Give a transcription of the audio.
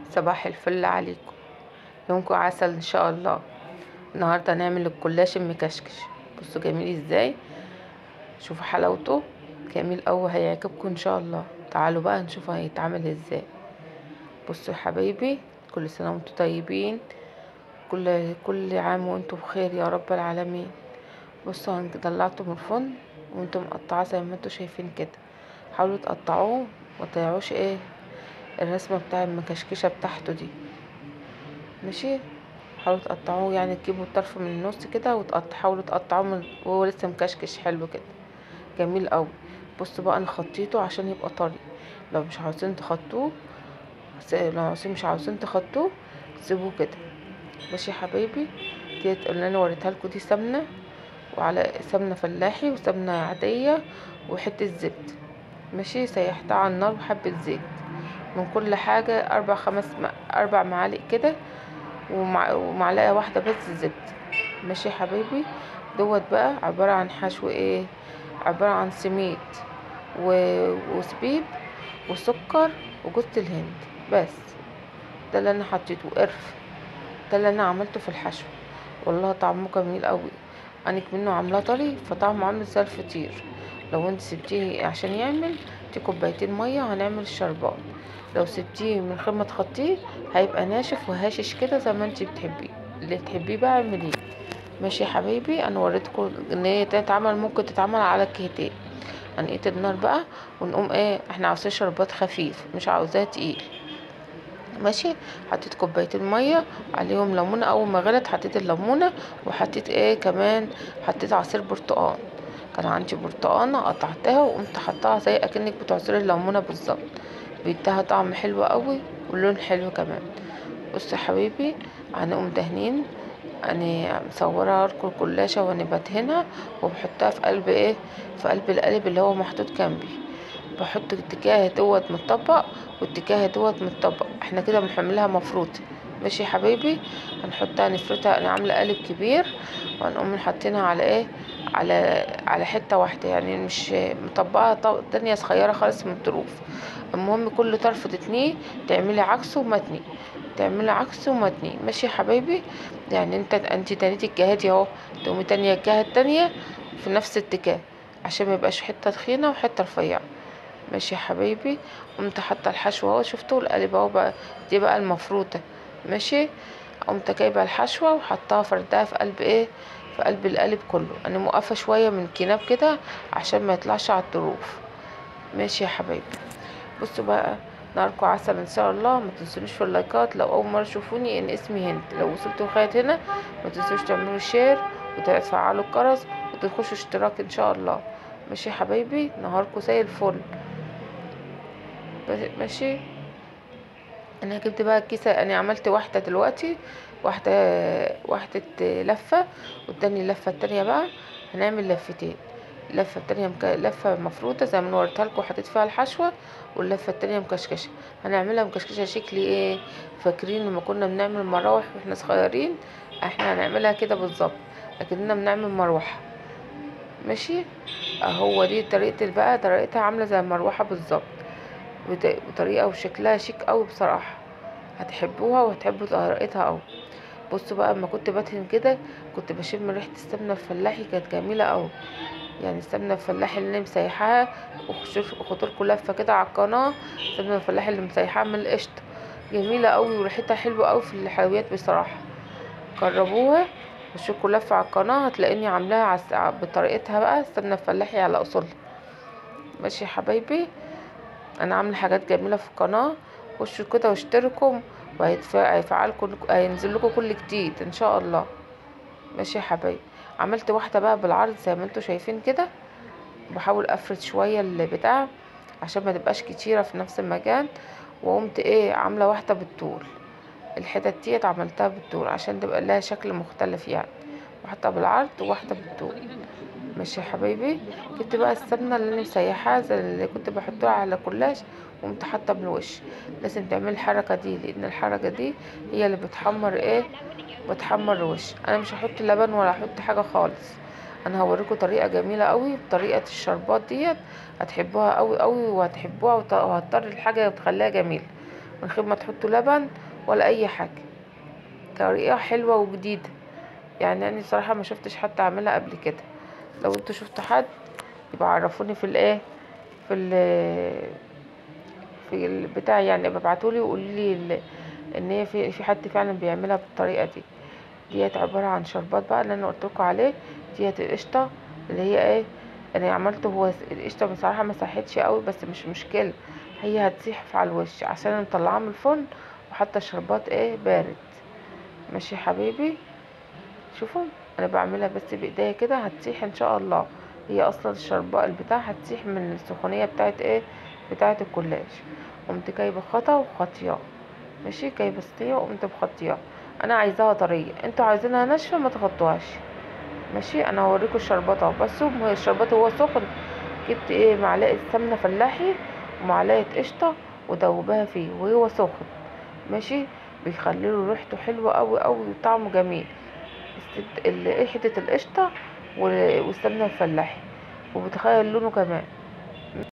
صباح الفل عليكم. يومكم عسل ان شاء الله. النهارده هنعمل الجلاش المكشكش. بصوا جميل ازاي، شوفوا حلاوته، جميل قوي، هيعجبكم ان شاء الله. تعالوا بقى نشوف هيتعمل ازاي. بصوا يا حبايبي، كل سنه وانتم طيبين، كل عام وانتم بخير يا رب العالمين. بصوا طلعته من الفرن وانتم مقطعاه زي ما انتم شايفين كده. حاولوا تقطعوه، ما تضيعوش الرسمه بتاع المكشكشه بتاعته دي. ماشي، حاولوا تقطعوه، يعني تجيبوا الطرف من النص كده حاولوا تقطعوه وهو لسه مكشكش حلو كده، جميل قوي. بصوا بقى انا خطيته عشان يبقى طري. لو مش عاوزين تخطوه مش عاوزين تخطوه سيبوه كده. ماشي يا حبايبي، ديت اللي انا وريتها لكم دي سمنه، وعلى سمنه فلاحي وسمنه عاديه وحته زبد. ماشي، سيحتها على النار وحبه زيت من كل حاجه، 4 معالق كده، ومعلقه واحده بس زبد. ماشي يا حبايبي، دوت بقى عباره عن حشو عباره عن سميد وزبيب وسكر وجوز الهند بس. ده اللي انا حطيته، وقرف. ده اللي انا عملته في الحشو، والله طعمه جميل قوي. انا منه عاملاه طري فطعمه عامل زي الفطير. لو انت سبتيه عشان يعمل كوبايتين ميه هنعمل الشربات. لو سبتيه من غير ما تخطيه هيبقى ناشف وهاشش كده زي ما انت بتحبيه. اللي تحبيه بقى اعمليه. ماشي يا حبايبي، انا وريتكم ان هي تتعمل، ممكن تتعمل على كيتين. هنقيت النار بقى ونقوم احنا عاوزين شربات خفيف، مش عاوزاه تقيل. ماشي، حطيت كوبايتين ميه عليهم ليمونه. اول ما غلت حطيت الليمونه، وحطيت كمان، حطيت عصير برتقان. كان عندي برتقانه قطعتها وقمت حطاها زي اكنك بتعصري الليمونه بالظبط، بيديها طعم حلو قوي ولون حلو كمان. بص يا حبيبي، هنقوم دهنين. انا مصوره لكم الجلاشه وانا بدهنها وبحطها في قلب في قلب القالب اللي هو محطوط جنبي. بحط اتجاه دوت متطبق واتجاه دوت متطبق، احنا كده بنحملها مفروض. ماشي يا حبايبي، هنحطها نفرتها. انا عامله قالب كبير وهنقوم حاطينها على على حته واحده، يعني مش مطبقه تانية صغيره خالص من الطروف. المهم كل طرف تتنيه، تعملي عكسه ومتني، تعملي عكسه ومتني. ماشي يا حبايبي، يعني انت تنيتي الجهه دي اهو، تقومي تانية الجهه التانية في نفس الاتجاه عشان ما يبقاش حته تخينه وحته رفيعه. ماشي يا حبايبي، قمت حاطه الحشوه اهو، شفتوا القالب اهو بقى، دي بقى المفروطه. ماشي، قمت جايبه الحشوه وحطاها فردها في قلب في قلب القالب كله. انا موقفه شويه من الكناب كده عشان ما يطلعش على الطروف. ماشي يا حبايبي، بصوا بقى، ناركم عسل ان شاء الله. ما تنسونيش في اللايكات لو اول مره تشوفوني ان اسمي هند. لو وصلتوا لغايه هنا ما تنسوش تعملوا شير وتفعلوا الجرس وتخشوا اشتراك ان شاء الله. ماشي يا حبايبي، نهاركم زي الفل. ماشي، انا جبت بقى الكيسه، انا عملت واحده دلوقتي، واحده واحده لفه، والتاني اللفه التانية بقى هنعمل لفتين. اللفه التانية لفه مفروضه زي ما وريتها لكم، حطيت فيها الحشوه، واللفه التانية مكشكشه. هنعملها مكشكشه شكل فاكرين لما كنا بنعمل مراوح واحنا صغيرين؟ احنا هنعملها كده بالظبط، لكننا بنعمل مروحه. ماشي، اهو دي طريقه بقى، طريقتها عامله زي المروحه بالظبط، بطريقه وشكلها شيك قوي بصراحه. هتحبوها وهتحبوا طريقتها قوي. بصوا بقى، اما كنت بدهن كده كنت بشم ريحه السمنه الفلاحي، كانت جميله قوي. يعني السمنه الفلاحي اللي انا مسيحاها، وخطوركم لفه كده على القناه، السمنه الفلاحي اللي مسيحاها من القشطه، جميله قوي وريحتها حلوه قوي في الحلويات بصراحه. جربوها وشوفوا لفه على القناه، هتلاقيني عاملاها بطريقتها بقى، السمنه الفلاحي على اصولها. ماشي يا حبايبي، انا عامله حاجات جميله في القناه، خشوا كده واشتركوا، وهيفعلكم، هينزل لكم كل جديد ان شاء الله. ماشي يا حبايبي، عملت واحده بقى بالعرض زي ما انتم شايفين كده، بحاول افرد شويه البتاع عشان ما تبقاش كتيره في نفس المكان. وقمت عامله واحده بالطول، الحتت ديت عملتها بالطول عشان تبقى لها شكل مختلف يعني، واحده بالعرض وواحده بالطول. ماشي يا حبايبي، جبت بقى السمنه اللي انا مسيحاها زي اللي كنت بحطها على كلاش، وقمت حاطه بالوش. لازم تعمل الحركه دي لان الحركه دي هي اللي بتحمر بتحمر الوش. انا مش هحط لبن ولا هحط حاجه خالص، انا هوريكم طريقه جميله قوي بطريقه الشربات ديت، هتحبوها قوي قوي وهتحبوها وهتطر الحاجه وتخليها جميله. من غير ما تحطوا لبن ولا اي حاجه. طريقه حلوه وجديده، يعني انا صراحه ما شفتش حد عاملها قبل كده. لو انتوا شفتوا حد يبقى عرفوني في الايه، في ال في البتاع يعني، ابعتولي وقولي لي ان هي في حد فعلا بيعملها بالطريقه دي. ديت عباره عن شربات بقى اللي انا قلتلكوا عليه. ديت القشطه اللي هي ايه، انا عملته. هو القشطه بصراحه ما ساحتش قوي، بس مش مشكله، هي هتسيح على الوش عشان انا مطلعاه من الفرن وحاطه الشربات ايه بارد. ماشي يا حبيبي، شوفوا انا بعملها بس بايديا كده هتسيح ان شاء الله. هي اصلا الشربات البتاع هتسيح من السخونيه بتاعت ايه، بتاعت الكلاش. قمت جايبه خطا وخاطياه، ماشي، جايبه صينيه وقمت مخطياها. انا عايزاها طريه، انتوا عايزينها ناشفه ما تغطوهاش. ماشي، انا هوريكم الشربات اهو. بس الشربات هو سخن، جبت ايه معلقه سمنه فلاحي ومعلقه قشطه ودوبها فيه وهو سخن. ماشي، بيخلي له ريحته حلوه قوي قوي وطعمه جميل. حته القشطه والسمنه الفلاحي، وبتخيل لونه كمان.